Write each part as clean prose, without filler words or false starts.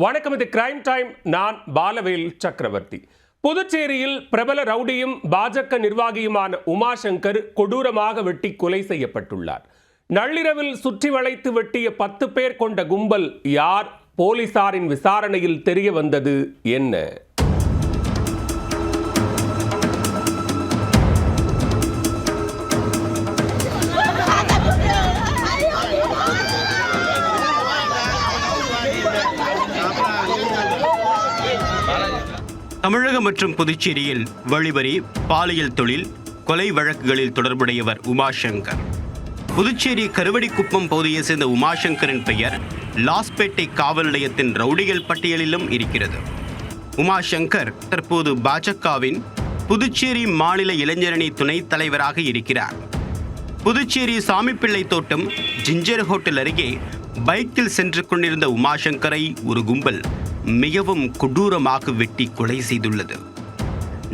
வணக்கம், இது crime time. நான் பாலவேல் சக்கரவர்த்தி. புதுச்சேரியில் பிரபல ரவுடியும் பாஜக நிர்வாகியுமான உமாசங்கர் கொடூரமாக வெட்டி கொலை செய்யப்பட்டுள்ளார். நள்ளிரவில் சுற்றி வளைத்து வெட்டிய 10 பேர் கொண்ட கும்பல் யார்? போலீசாரின் விசாரணையில் தெரிய வந்தது என்ன? தமிழகம் மற்றும் புதுச்சேரியில் வழிபறி, பாலியல் தொழில், கொலை வழக்குகளில் தொடர்புடையவர் உமாசங்கர். புதுச்சேரி கருவடிக்குப்பம் பகுதியைச் சேர்ந்த உமாசங்கரின் பெயர் லாஸ்பேட்டை காவல் நிலையத்தின் ரவுடிகள் பட்டியலிலும் இருக்கிறது. உமாசங்கர் தற்போது பாஜகவின் புதுச்சேரி மாநில இளைஞரணி துணைத் தலைவராக இருக்கிறார். புதுச்சேரி சாமிப்பிள்ளை தோட்டம் ஜிஞ்சர் ஹோட்டல் அருகே பைக்கில் சென்று கொண்டிருந்த உமாசங்கரை ஒரு கும்பல் மிகவும் கொடூரமாக வெட்டி கொலை செய்துள்ளது.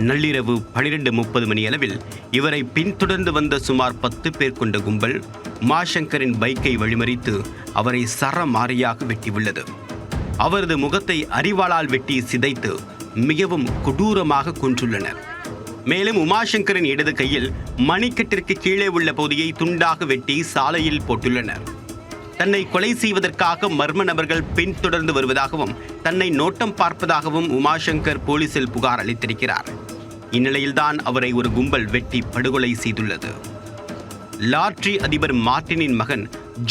நள்ளிரவு 12:30 மணி அளவில் இவரை பின்தொடர்ந்து வந்த சுமார் 10 பேர் கொண்ட கும்பல் உமாசங்கரின் பைக்கை வழிமறித்து அவரை சரமாரியாக வெட்டியுள்ளது. அவரது முகத்தை அரிவாளால் வெட்டி சிதைத்து மிகவும் கொடூரமாக கொன்றுள்ளனர். மேலும் உமாசங்கரின் இடது கையில் மணிக்கட்டிற்கு கீழே உள்ள பகுதியை துண்டாக வெட்டி சாலையில் போட்டுள்ளனர். தன்னை கொலை செய்வதற்காக மர்ம நபர்கள் பின்தொடர்ந்து வருவதாகவும் தன்னை நோட்டம் பார்ப்பதாகவும் உமாசங்கர் போலீசில் புகார் அளித்திருக்கிறார். இந்நிலையில்தான் அவரை ஒரு கும்பல் வெட்டி படுகொலை செய்துள்ளது. லாட்டரி அதிபர் மார்ட்டினின் மகன்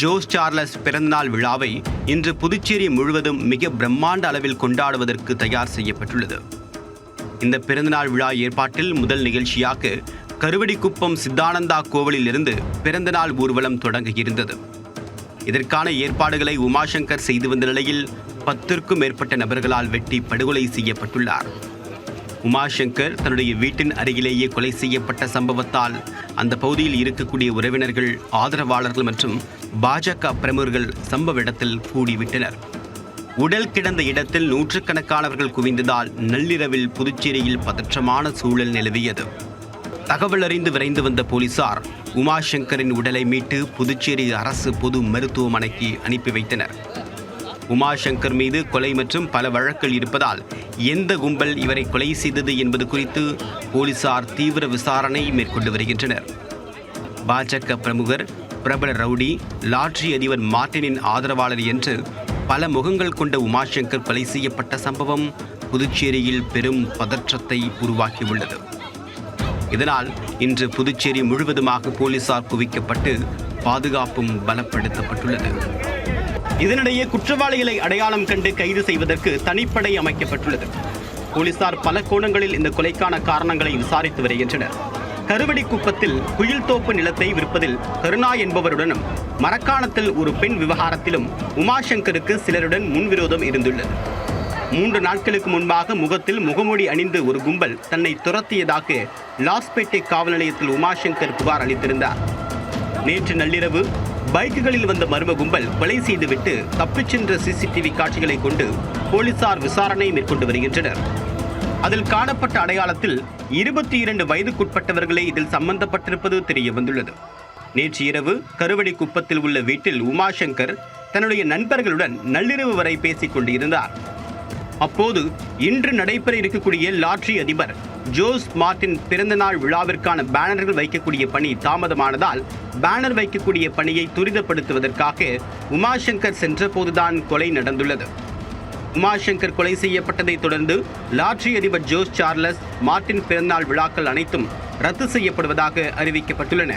ஜோஸ் சார்லஸ் பிறந்தநாள் விழாவை இன்று புதுச்சேரி முழுவதும் மிக பிரம்மாண்ட அளவில் கொண்டாடுவதற்கு தயார் செய்யப்பட்டுள்ளது. இந்த பிறந்தநாள் விழா ஏற்பாட்டில் முதல் நிகழ்ச்சியாக கருவடிக்குப்பம் சித்தானந்தா கோவிலில் இருந்து பிறந்தநாள் ஊர்வலம் தொடங்கியிருந்தது. இதற்கான ஏற்பாடுகளை உமாசங்கர் செய்து வந்த நிலையில் 10க்கும் மேற்பட்ட நபர்களால் வெட்டி படுகொலை செய்யப்பட்டுள்ளார். உமாசங்கர் தன்னுடைய வீட்டின் அருகிலேயே கொலை செய்யப்பட்ட சம்பவத்தால் அந்த பகுதியில் இருக்கக்கூடிய உறவினர்கள், ஆதரவாளர்கள் மற்றும் பாஜக பிரமுகர்கள் சம்பவ இடத்தில் கூடிவிட்டனர். உடல் கிடந்த இடத்தில் நூற்றுக்கணக்கானவர்கள் குவிந்ததால் நள்ளிரவில் புதுச்சேரியில் பதற்றமான சூழல் நிலவியது. தகவல் அறிந்து விரைந்து வந்த போலீசார் உமாசங்கரின் உடலை மீட்டு புதுச்சேரி அரசு பொது மருத்துவமனைக்கு அனுப்பி வைத்தனர். உமாசங்கர் மீது கொலை மற்றும் பல வழக்குகள் இருப்பதால் எந்த கும்பல் இவரை கொலை செய்தது என்பது குறித்து போலீசார் தீவிர விசாரணை மேற்கொண்டு வருகின்றனர். பாஜக பிரமுகர், பிரபல ரவுடி, லாட்டரி அதிபர் மார்ட்டினின் ஆதரவாளர் என்று பல முகங்கள் கொண்ட உமாசங்கர் கொலை செய்யப்பட்ட சம்பவம் புதுச்சேரியில் பெரும் பதற்றத்தை உருவாக்கியுள்ளது. இதனால் இன்று புதுச்சேரி முழுவதுமாக போலீசார் குவிக்கப்பட்டு பாதுகாப்பும் பலப்படுத்தப்பட்டுள்ளது. இதனிடையே குற்றவாளிகளை அடையாளம் கண்டு கைது செய்வதற்கு தனிப்படை அமைக்கப்பட்டுள்ளது. போலீசார் பல கோணங்களில் இந்த கொலைக்கான காரணங்களை விசாரித்து வருகின்றனர். கருவடிக்குப்பத்தில் குயில்தோப்பு நிலத்தை விற்பதில் கருணா என்பவருடனும், மரக்காணத்தில் ஒரு பெண் விவகாரத்திலும் உமாசங்கருக்கு சிலருடன் முன்விரோதம் இருந்துள்ளது. 3 நாட்களுக்கு முன்பாக முகத்தில் முகமூடி அணிந்து ஒரு கும்பல் தன்னை துரத்தியதாக லாஸ்பேட்டை காவல் நிலையத்தில் உமாசங்கர் புகார் அளித்திருந்தார். நேற்று நள்ளிரவு பைக்குகளில் வந்த மர்ம கும்பல் கொலை செய்துவிட்டு தப்பிச் சென்ற சிசிடிவி காட்சிகளை கொண்டு போலீசார் விசாரணை மேற்கொண்டு வருகின்றனர். அதில் காணப்பட்ட அடையாளத்தில் 22 வயதுக்குட்பட்டவர்களே இதில் சம்பந்தப்பட்டிருப்பது தெரிய வந்துள்ளது. நேற்று இரவு கருவடிக்குப்பத்தில் உள்ள வீட்டில் உமாசங்கர் தன்னுடைய நண்பர்களுடன் நள்ளிரவு வரை பேசிக் கொண்டிருந்தார். அப்போது இன்று நடைபெற இருக்கக்கூடிய லாட்டரி அதிபர் ஜோஸ் மார்ட்டின் பிறந்தநாள் விழாவிற்கான பேனர்கள் வைக்கக்கூடிய பணி தாமதமானதால் பேனர் வைக்கக்கூடிய பணியை துரிதப்படுத்துவதற்காக உமாசங்கர் சென்ற போதுதான் கொலை நடந்துள்ளது. உமாசங்கர் கொலை செய்யப்பட்டதை தொடர்ந்து லாட்டரி அதிபர் ஜோஸ் சார்லஸ் மார்ட்டின் பிறந்தநாள் விழாக்கள் அனைத்தும் ரத்து செய்யப்படுவதாக அறிவிக்கப்பட்டுள்ளன.